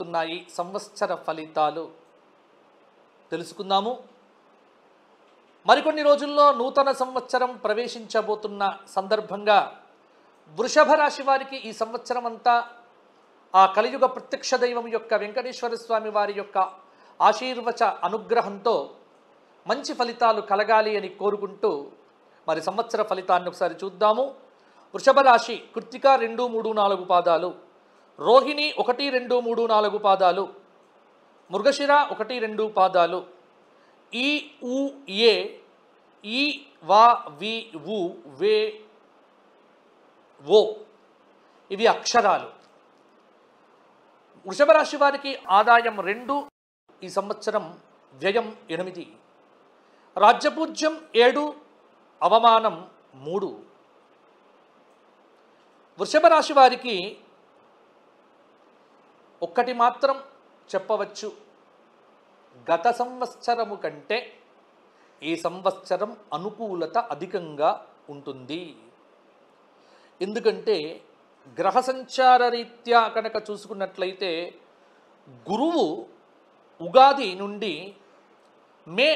ఉన్నాయి సంవత్సర ఫలితాలు తెలుసుకుందాము. మరికొన్ని రోజుల్లో నూతన సంవత్సరం ప్రవేశించబోతున్న సందర్భంగా వృషభ రాశి వారికి ఈ సంవత్సరం అంతా ఆ కలియుగ ప్రత్యక్ష దైవం యొక్క వెంకటేశ్వర స్వామి వారి యొక్క ఆశీర్వచ అనుగ్రహంతో మంచి ఫలితాలు కలగాలి అని కోరుకుంటూ మరి సంవత్సర ఫలితాన్ని ఒకసారి చూద్దాము. వృషభ రాశి కృత్తిక 2, 3, 4 పాదాలు, రోహిణి 1, 2, 3, 4 పాదాలు, మృగశిర 1, 2 పాదాలు, ఈ ఉ ఏ ఈ వా వి వు వే ఓ ఇవి అక్షరాలు. వృషభ రాశి వారికి ఆదాయం 2, ఈ సంవత్సరం వ్యయం 8, రాజ్యపూజ్యం 7, అవమానం 3. వృషభ రాశి వారికి ఒక్కటి మాత్రం చెప్పవచ్చు, గత సంవత్సరము కంటే ఈ సంవత్సరం అనుకూలత అధికంగా ఉంటుంది. ఎందుకంటే గ్రహ సంచార రీత్యా కనుక చూసుకున్నట్లయితే గురువు ఉగాది నుండి మే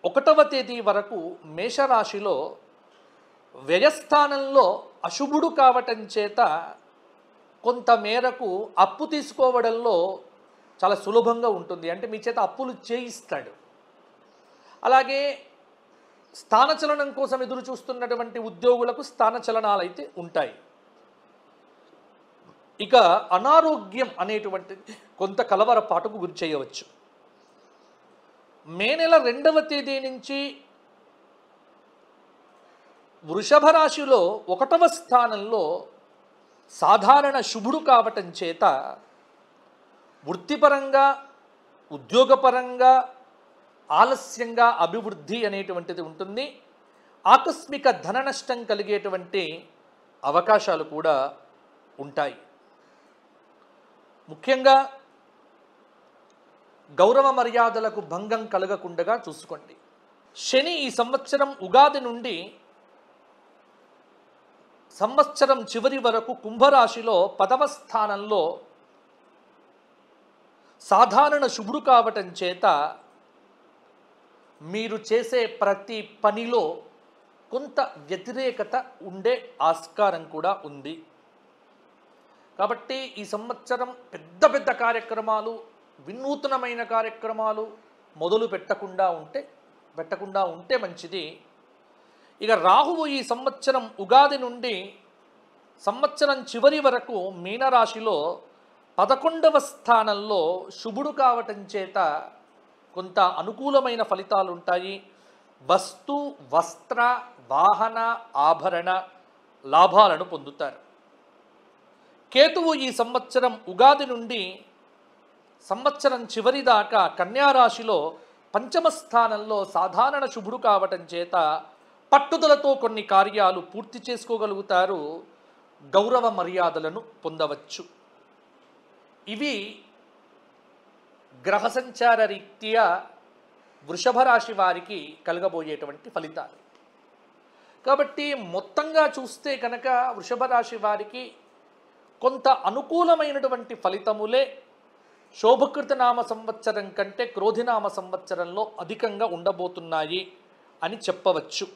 1వ తేదీ వరకు మేషరాశిలో వ్యయస్థానంలో అశుభుడు కావటం చేత కొంత మేరకు అప్పు తీసుకోవడంలో చాలా సులభంగా ఉంటుంది. అంటే మీ చేత అప్పులు చేయిస్తాడు. అలాగే స్థానచలనం కోసం ఎదురు చూస్తున్నటువంటి ఉద్యోగులకు స్థానచలనాలు అయితే ఉంటాయి. ఇక అనారోగ్యం అనేటువంటిది కొంత కలవరపాటుకు గురి చేయవచ్చు. మే నెల 2వ తేదీ నుంచి వృషభ రాశిలో 1వ స్థానంలో సాధారణ శుభుడు కావటం చేత వృత్తిపరంగా ఉద్యోగపరంగా ఆలస్యంగా అభివృద్ధి అనేటువంటిది ఉంటుంది. ఆకస్మిక ధన నష్టం కలిగేటువంటి అవకాశాలు కూడా ఉంటాయి. ముఖ్యంగా గౌరవ మర్యాదలకు భంగం కలగకుండా చూసుకోండి. శని ఈ సంవత్సరం ఉగాది నుండి సంవత్సరం చివరి వరకు కుంభరాశిలో 10వ స్థానంలో సాధారణ శుభుడు కావటం చేత మీరు చేసే ప్రతి పనిలో కొంత వ్యతిరేకత ఉండే ఆస్కారం కూడా ఉంది. కాబట్టి ఈ సంవత్సరం పెద్ద పెద్ద కార్యక్రమాలు, వినూత్నమైన కార్యక్రమాలు మొదలు పెట్టకుండా ఉంటే మంచిది. ఇక రాహువు ఈ సంవత్సరం ఉగాది నుండి సంవత్సరం చివరి వరకు మీనరాశిలో 11వ స్థానంలో శుభుడు కావటం చేత కొంత అనుకూలమైన ఫలితాలు ఉంటాయి. వస్తు వస్త్ర వాహన ఆభరణ లాభాలను పొందుతారు. కేతువు ఈ సంవత్సరం ఉగాది నుండి సంవత్సరం చివరి దాకా కన్యారాశిలో 5వ స్థానంలో సాధారణ శుభుడు కావటం చేత పట్టుదలతో కొన్ని కార్యాలు పూర్తి చేసుకోగలుగుతారు. గౌరవ మర్యాదలను పొందవచ్చు. ఇవి గ్రహ సంచార రీత్యా వృషభ రాశి వారికి కలగబోయేటువంటి ఫలితాలు. కాబట్టి మొత్తంగా చూస్తే కనుక వృషభ రాశి వారికి కొంత అనుకూలమైనటువంటి ఫలితములే శోభకృత నామ సంవత్సరం కంటే క్రోధినామ సంవత్సరంలో అధికంగా ఉండబోతున్నాయి అని చెప్పవచ్చు.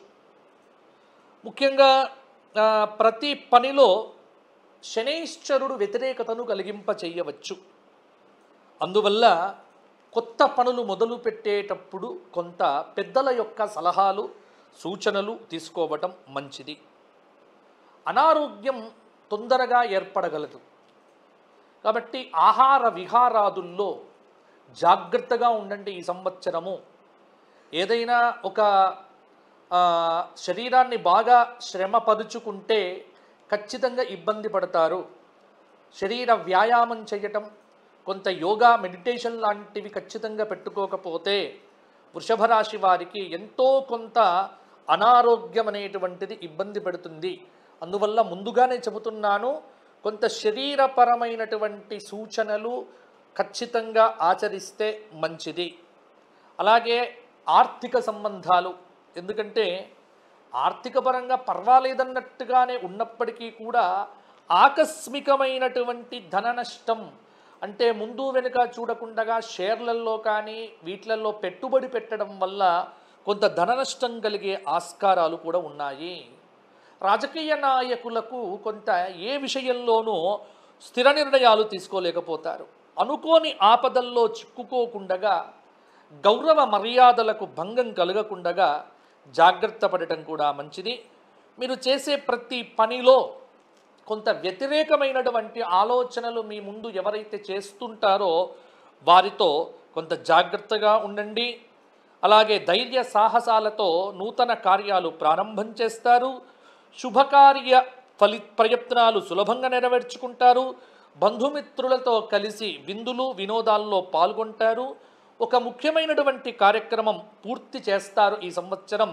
ముఖ్యంగా ప్రతి పనిలో శనైశ్చరుడు వ్యతిరేకతను కలిగింప చేయవచ్చు. అందువల్ల కొత్త పనులు మొదలు పెట్టేటప్పుడు కొంత పెద్దల యొక్క సలహాలు సూచనలు తీసుకోవటం మంచిది. అనారోగ్యం తొందరగా ఏర్పడగలదు. కాబట్టి ఆహార విహారాదుల్లో జాగ్రత్తగా ఉండండి. ఈ సంవత్సరము ఏదైనా ఒక శరీరాన్ని బాగా శ్రమపరుచుకుంటే ఖచ్చితంగా ఇబ్బంది పడతారు. శరీర వ్యాయామం చేయటం, కొంత యోగా మెడిటేషన్ లాంటివి ఖచ్చితంగా పెట్టుకోకపోతే వృషభ రాశి వారికి ఎంతో కొంత అనారోగ్యం అనేటువంటిది ఇబ్బంది పెడుతుంది. అందువల్ల ముందుగానే చెబుతున్నాను, కొంత శరీరపరమైనటువంటి సూచనలు ఖచ్చితంగా ఆచరిస్తే మంచిది. అలాగే ఆర్థిక సంబంధాలు, ఎందుకంటే ఆర్థిక పరంగా పర్వాలేదన్నట్టుగానే ఉన్నప్పటికీ కూడా ఆకస్మికమైనటువంటి ధన నష్టం అంటే ముందు వెనుక చూడకుండా షేర్లలో కానీ వీటిలలో పెట్టుబడి పెట్టడం వల్ల కొంత ధన నష్టం కలిగే ఆస్కారాలు కూడా ఉన్నాయి. రాజకీయ నాయకులకు కొంత ఏ విషయంలోనూ స్థిర నిర్ణయాలు తీసుకోలేకపోతారు. అనుకోని ఆపదల్లో చిక్కుకోకుండా గౌరవ మర్యాదలకు భంగం కలగకుండా జాగ్రత్త పడటం కూడా మంచిది. మీరు చేసే ప్రతి పనిలో కొంత వ్యతిరేకమైనటువంటి ఆలోచనలు మీ ముందు ఎవరైతే చేస్తుంటారో వారితో కొంత జాగ్రత్తగా ఉండండి. అలాగే ధైర్య సాహసాలతో నూతన కార్యాలు ప్రారంభం చేస్తారు. శుభకార్య ప్రయత్నాలు సులభంగా నెరవేర్చుకుంటారు. బంధుమిత్రులతో కలిసి విందులు వినోదాల్లో పాల్గొంటారు. ఒక ముఖ్యమైనటువంటి కార్యక్రమం పూర్తి చేస్తారు ఈ సంవత్సరం.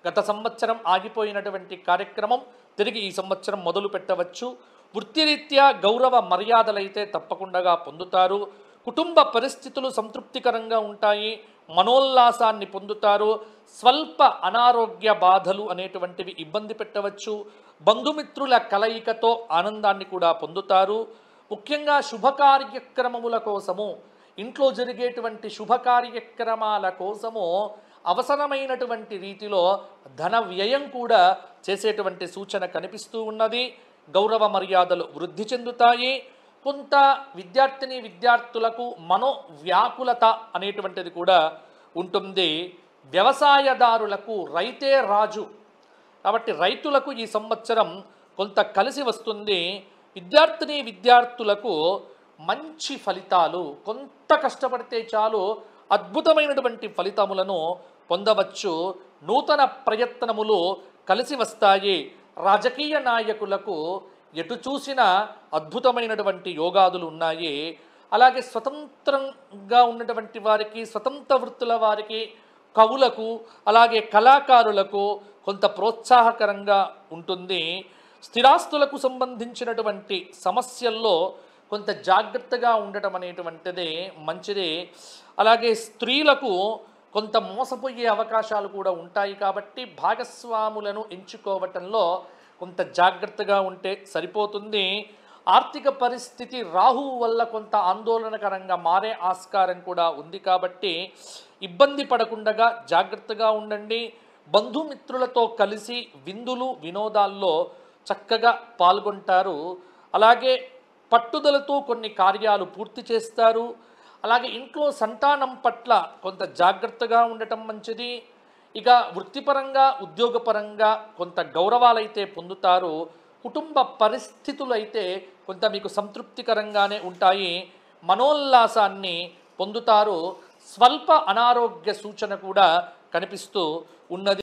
గత సంవత్సరం ఆగిపోయినటువంటి కార్యక్రమం తిరిగి ఈ సంవత్సరం మొదలు పెట్టవచ్చు. వృత్తిరీత్యా గౌరవ మర్యాదలైతే తప్పకుండా పొందుతారు. కుటుంబ పరిస్థితులు సంతృప్తికరంగా ఉంటాయి. మనోల్లాసాన్ని పొందుతారు. స్వల్ప అనారోగ్య బాధలు అనేటువంటివి ఇబ్బంది పెట్టవచ్చు. బంధుమిత్రుల కలయికతో ఆనందాన్ని కూడా పొందుతారు. ముఖ్యంగా శుభకార్యక్రమముల కోసము, ఇంట్లో జరిగేటువంటి శుభకార్యక్రమాల కోసము అవసరమైనటువంటి రీతిలో ధన వ్యయం కూడా చేసేటువంటి సూచన కనిపిస్తూ ఉన్నది. గౌరవ మర్యాదలు వృద్ధి చెందుతాయి. కొంత విద్యార్థులకు మనోవ్యాకులత అనేటువంటిది కూడా ఉంటుంది. వ్యవసాయదారులకు రైతే రాజు కాబట్టి రైతులకు ఈ సంవత్సరం కొంత కలిసి వస్తుంది. విద్యార్థులకు మంచి ఫలితాలు, కొంత కష్టపడితే చాలు అద్భుతమైనటువంటి ఫలితములను పొందవచ్చు. నూతన ప్రయత్నములు కలిసి వస్తాయి. రాజకీయ నాయకులకు ఎటు చూసినా అద్భుతమైనటువంటి యోగాదులు ఉన్నాయి. అలాగే స్వతంత్రంగా ఉన్నటువంటి వారికి, స్వతంత్ర వృత్తుల వారికి, కవులకు, అలాగే కళాకారులకు కొంత ప్రోత్సాహకరంగా ఉంటుంది. స్థిరాస్తులకు సంబంధించినటువంటి సమస్యల్లో కొంత జాగ్రత్తగా ఉండటం అనేటువంటిది మంచిది. అలాగే స్త్రీలకు కొంత మోసపోయే అవకాశాలు కూడా ఉంటాయి కాబట్టి భాగస్వాములను ఎంచుకోవటంలో కొంత జాగ్రత్తగా ఉంటే సరిపోతుంది. ఆర్థిక పరిస్థితి రాహువు వల్ల కొంత ఆందోళనకరంగా మారే ఆస్కారం కూడా ఉంది కాబట్టి ఇబ్బంది పడకుండా జాగ్రత్తగా ఉండండి. బంధుమిత్రులతో కలిసి విందులు వినోదాల్లో చక్కగా పాల్గొంటారు. అలాగే పట్టుదలతో కొన్ని కార్యాలు పూర్తి చేస్తారు. అలాగే ఇంట్లో సంతానం పట్ల కొంత జాగ్రత్తగా ఉండటం మంచిది. ఇక వృత్తిపరంగా ఉద్యోగపరంగా కొంత గౌరవాలైతే పొందుతారు. కుటుంబ పరిస్థితులు అయితే కొంత మీకు సంతృప్తికరంగానే ఉంటాయి. మనోల్లాసాన్ని పొందుతారు. స్వల్ప అనారోగ్య సూచన కూడా కనిపిస్తూ ఉన్నది.